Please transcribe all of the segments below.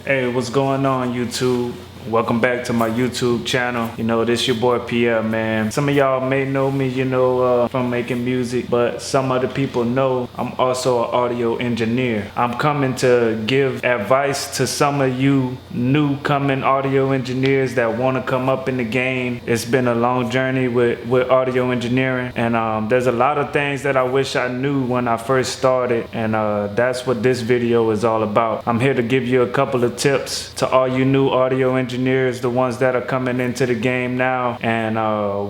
Hey, what's going on, YouTube? Welcome back to my YouTube channel. This your boy Pierre, man. Some of y'all may know me, from making music, but some other people know I'm also an audio engineer. I'm coming to give advice to some of you new coming audio engineers that want to come up in the game. It's been a long journey with audio engineering, and there's a lot of things that I wish I knew when I first started, and that's what this video is all about. I'm here to give you a couple of tips to all you new audio engineers, the ones that are coming into the game now and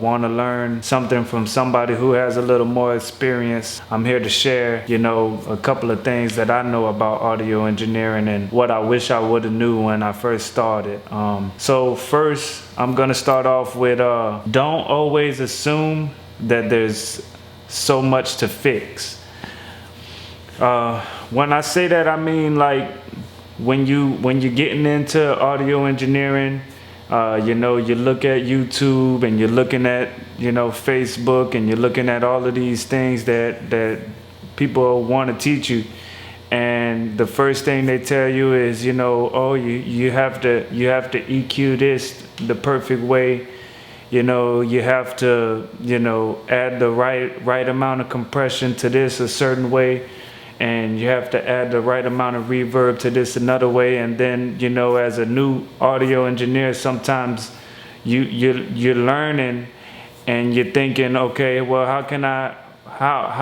want to learn something from somebody who has a little more experience. I'm here to share, a couple of things that I know about audio engineering and what I wish I would have knew when I first started. So first, I'm gonna start off with don't always assume that there's so much to fix. When I say that, I mean like when you're getting into audio engineering, you look at YouTube and you're looking at Facebook and you're looking at all of these things that people want to teach you, and the first thing they tell you is you have to EQ this the perfect way. You have to add the right amount of compression to this a certain way, and you have to add the right amount of reverb to this another way. And then as a new audio engineer, sometimes you're learning and you're thinking, okay, well, how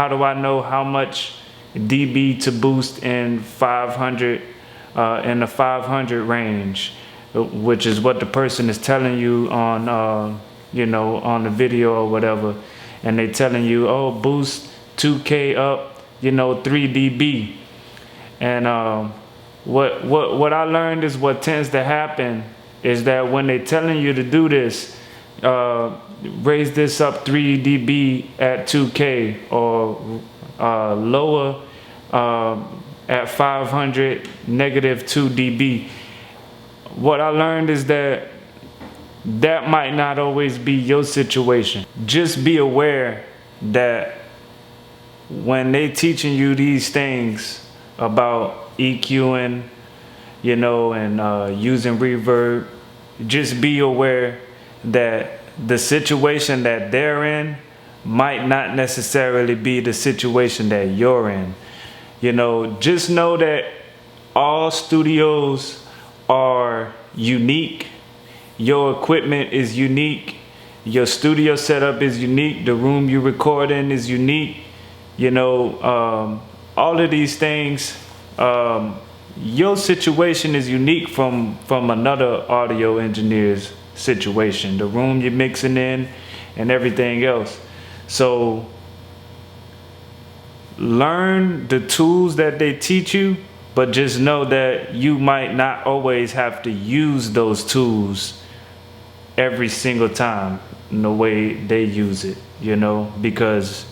do I know how much dB to boost in 500 in the 500 range, which is what the person is telling you on on the video or whatever, and they telling you, oh, boost 2K up 3 dB. And what I learned is what tends to happen is that when they're telling you to do this, raise this up 3 dB at 2K or lower at 500 negative 2 dB. What I learned is that might not always be your situation. Just be aware that when they teaching you these things about EQing, and using reverb, just be aware that the situation that they're in might not necessarily be the situation that you're in. Just know that all studios are unique. Your equipment is unique. Your studio setup is unique. The room you record in is unique. All of these things, your situation is unique from another audio engineer's situation, the room you're mixing in and everything else. So learn the tools that they teach you, but just know that you might not always have to use those tools every single time in the way they use it, because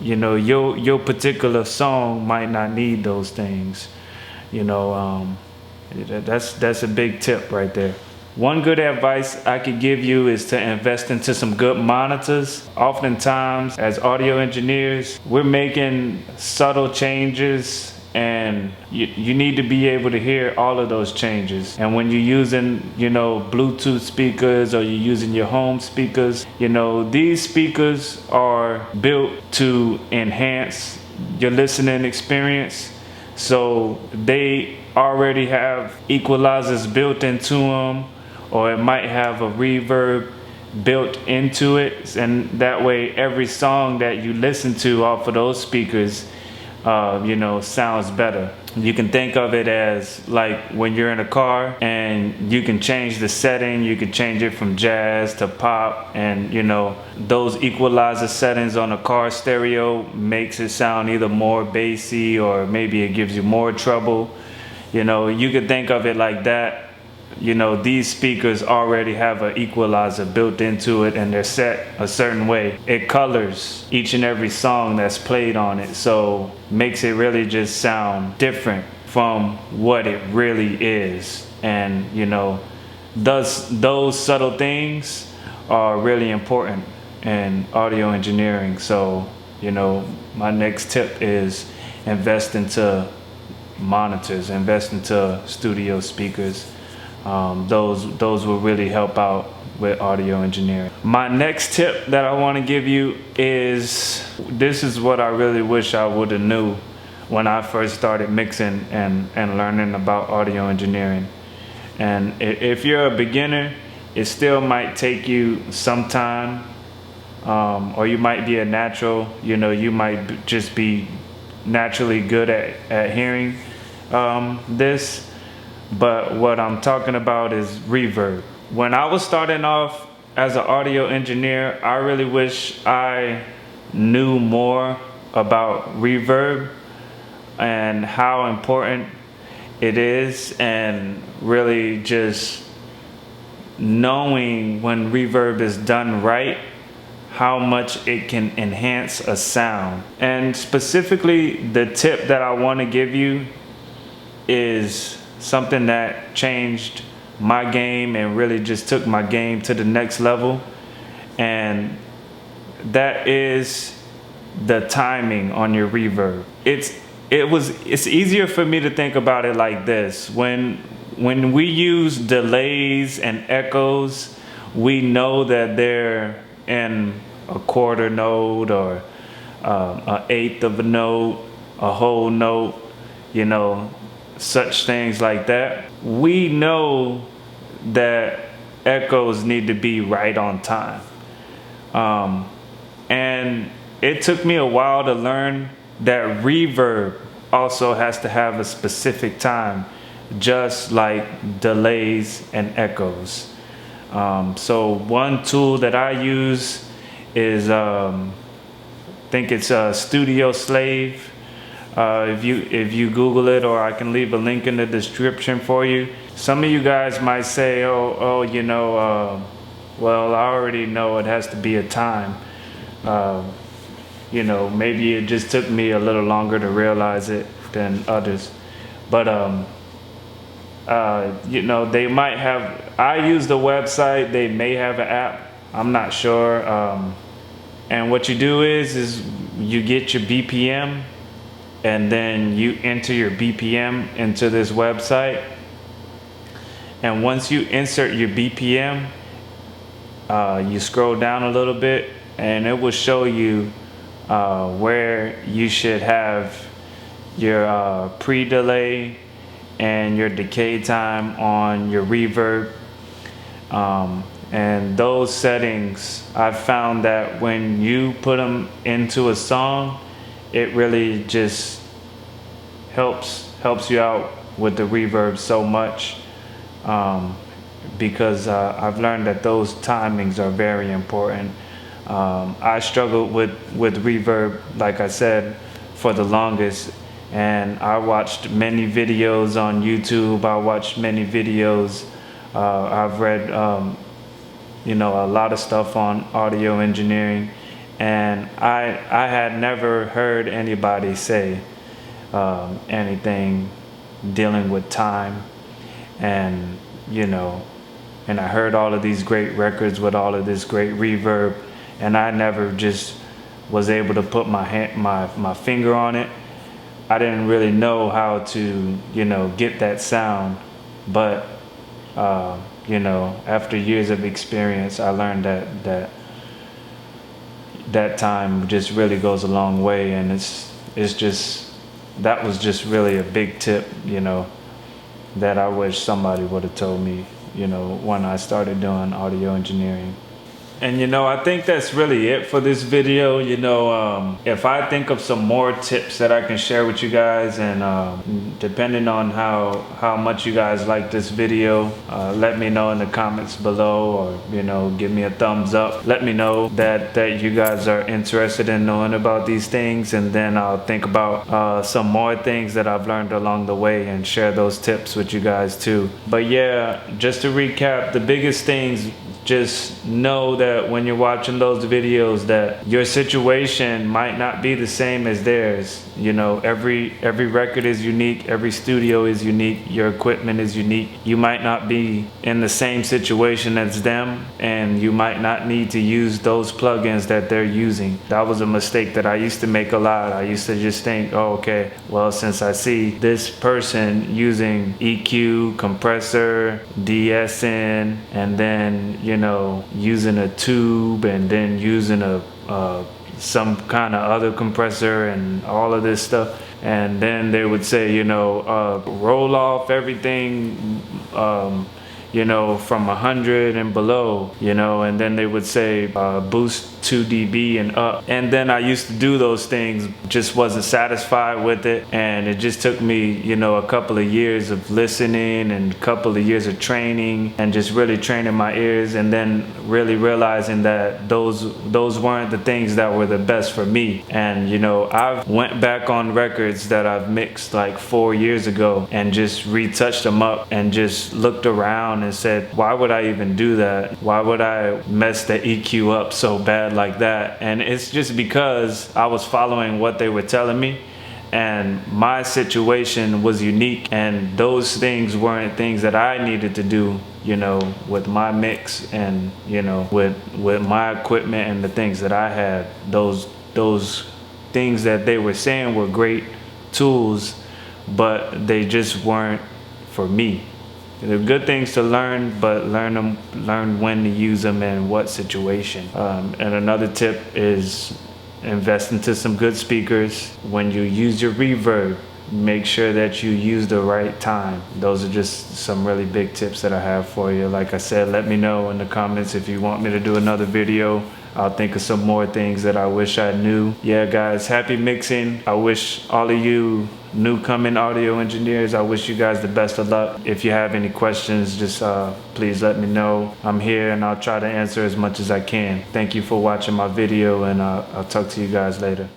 your particular song might not need those things. That's a big tip right there. One good advice I could give you is to invest into some good monitors. Oftentimes, as audio engineers, we're making subtle changes, and you need to be able to hear all of those changes. And when you're using Bluetooth speakers, or you're using your home speakers, these speakers are built to enhance your listening experience. So they already have equalizers built into them, or it might have a reverb built into it, and that way every song that you listen to off of those speakers sounds better. You can think of it as like when you're in a car and you can change the setting. You can change it from jazz to pop, and those equalizer settings on a car stereo makes it sound either more bassy or maybe it gives you more treble. You could think of it like that. These speakers already have an equalizer built into it, and they're set a certain way. It colors each and every song that's played on it, so makes it really just sound different from what it really is. And those subtle things are really important in audio engineering. So my next tip is invest into monitors, invest into studio speakers. Those will really help out with audio engineering. My next tip that I want to give you is, this is what I really wish I would have knew when I first started mixing and learning about audio engineering. And if you're a beginner, it still might take you some time, or you might be a natural, you might just be naturally good at hearing this. But what I'm talking about is reverb. When I was starting off as an audio engineer, I really wish I knew more about reverb and how important it is, and really just knowing when reverb is done right, how much it can enhance a sound. And specifically, the tip that I want to give you is something that changed my game and really just took my game to the next level, and that is the timing on your reverb. It's easier for me to think about it like this. When we use delays and echoes, we know that they're in a quarter note or an eighth of a note, a whole note, such things like that. We know that echoes need to be right on time. And it took me a while to learn that reverb also has to have a specific time, just like delays and echoes. So one tool that I use is, I think it's Studio Slave. If you Google it, or I can leave a link in the description for you. Some of you guys might say, well, I already know it has to be a time. Maybe it just took me a little longer to realize it than others. But they might have, I use the website, they may have an app, I'm not sure. And what you do is you get your BPM, and then you enter your BPM into this website. And once you insert your BPM, you scroll down a little bit, and it will show you where you should have your pre-delay and your decay time on your reverb. And those settings, I've found that when you put them into a song, it really just helps you out with the reverb so much, because I've learned that those timings are very important. I struggled with reverb, like I said, for the longest, and I watched many videos on YouTube. I watched many videos. I've read a lot of stuff on audio engineering, and I had never heard anybody say anything dealing with time. And and I heard all of these great records with all of this great reverb, and I never just was able to put my finger on it. I didn't really know how to get that sound, but after years of experience, I learned that time just really goes a long way. And that was just really a big tip, that I wish somebody would have told me, when I started doing audio engineering. And I think that's really it for this video. If I think of some more tips that I can share with you guys, and depending on how much you guys like this video, let me know in the comments below, or give me a thumbs up. Let me know that you guys are interested in knowing about these things, and then I'll think about some more things that I've learned along the way and share those tips with you guys too. But yeah, just to recap, the biggest things, just just know that when you're watching those videos that your situation might not be the same as theirs. You know, every record is unique, every studio is unique, your equipment is unique. You might not be in the same situation as them, and you might not need to use those plugins that they're using. That was a mistake that I used to make a lot. I used to just think, oh, okay, well, since I see this person using EQ, compressor, de-essing, and then, you know, using a tube, and then using some kind of other compressor and all of this stuff, and then they would say, you know, roll off everything, you know, from 100 and below, you know, and then they would say boost 2 dB and up. And then I used to do those things, just wasn't satisfied with it, and it just took me, you know, a couple of years of listening and a couple of years of training and just really training my ears, and then really realizing that those weren't the things that were the best for me. And you know, I've went back on records that I've mixed like 4 years ago and just retouched them up and just looked around and said, why would I even do that? Why would I mess the EQ up so bad like that? And it's just because I was following what they were telling me, and my situation was unique, and those things weren't things that I needed to do, you know, with my mix and, you know, with my equipment and the things that I had. Those things that they were saying were great tools, but they just weren't for me. They're good things to learn, but learn when to use them and what situation. And another tip is invest into some good speakers. When you use your reverb, make sure that you use the right time. Those are just some really big tips that I have for you. Like I said, let me know in the comments if you want me to do another video. I'll think of some more things that I wish I knew. Yeah, guys, happy mixing. I wish all of you new coming audio engineers, I wish you guys the best of luck. If you have any questions, just please let me know. I'm here and I'll try to answer as much as I can. Thank you for watching my video, and I'll talk to you guys later.